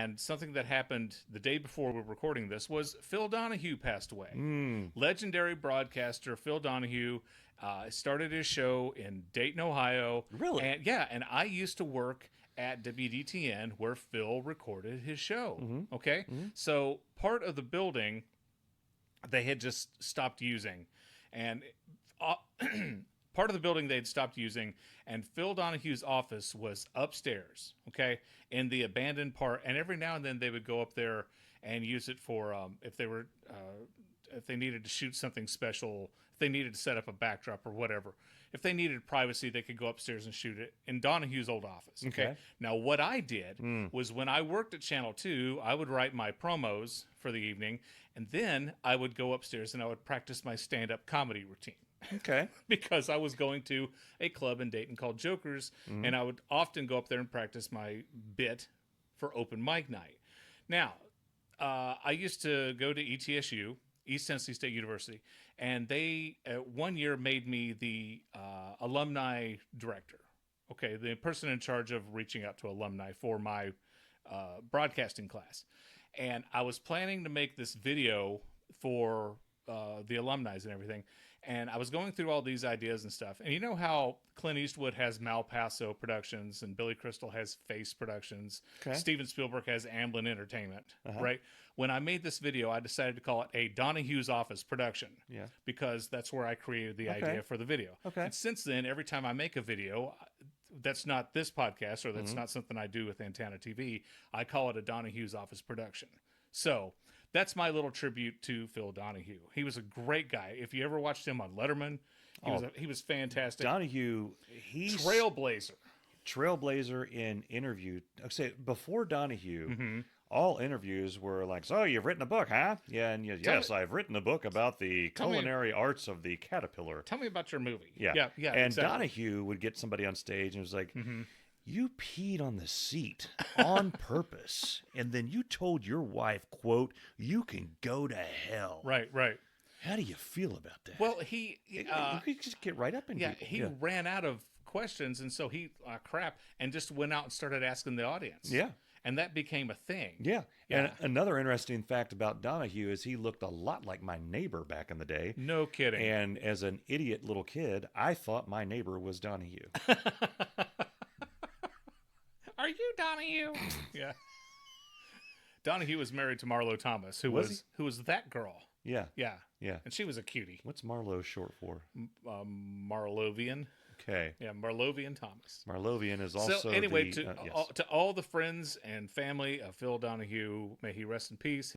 And something that happened the day before we were recording this was Phil Donahue passed away. Legendary broadcaster Phil Donahue started his show in Dayton, Ohio. Really? And I used to work at WDTN where Phil recorded his show. Okay? So part of the building they had just stopped using. And part of the building they'd stopped using, and Phil Donahue's office was upstairs, okay, in the abandoned part. And every now and then they would go up there and use it for if they needed to shoot something special, if they needed to set up a backdrop or whatever. If they needed privacy, they could go upstairs and shoot it in Donahue's old office. Okay. Now, what I did was when I worked at Channel 2, I would write my promos for the evening, and then I would go upstairs and I would practice my stand-up comedy routine. Okay. Because I was going to a club in Dayton called Jokers, and I would often go up there and practice my bit for open mic night. Now, I used to go to ETSU, East Tennessee State University, and they 1 year made me the alumni director. Okay, the person in charge of reaching out to alumni for my broadcasting class. And I was planning to make this video for the alumni and everything. And I was going through all these ideas and stuff. And you know how Clint Eastwood has Malpaso Productions and Billy Crystal has Face Productions. Okay. Steven Spielberg has Amblin Entertainment, right? When I made this video, I decided to call it a Donahue's Office production. Yeah. Because that's where I created the idea for the video. Okay. And since then, every time I make a video, that's not this podcast or that's not something I do with Antenna TV, I call it a Donahue's Office production. So that's my little tribute to Phil Donahue. He was a great guy. If you ever watched him on Letterman, he was fantastic. Donahue, he's trailblazer in interview. Say before Donahue, all interviews were like, "So you've written a book, huh?" Yeah, and yes, I've written a book about the culinary arts of the caterpillar. Tell me about your movie. Yeah. Yeah. And exactly. Donahue would get somebody on stage and was like, "You peed on the seat on purpose, and then you told your wife, quote, you can go to hell." Right. How do you feel about that? Well, he you could just get right up in people. he ran out of questions, and so he and just went out and started asking the audience. Yeah. And that became a thing. Yeah. And another interesting fact about Donahue is he looked a lot like my neighbor back in the day. No kidding. And as an idiot little kid, I thought my neighbor was Donahue. Are you Donahue? Yeah. Donahue was married to Marlo Thomas, who was that girl. Yeah. Yeah. Yeah. And she was a cutie. What's Marlo short for? Marlovian. Okay. Yeah, Marlovian Thomas. Marlovian is also so anyway, to all the friends and family of Phil Donahue, may he rest in peace.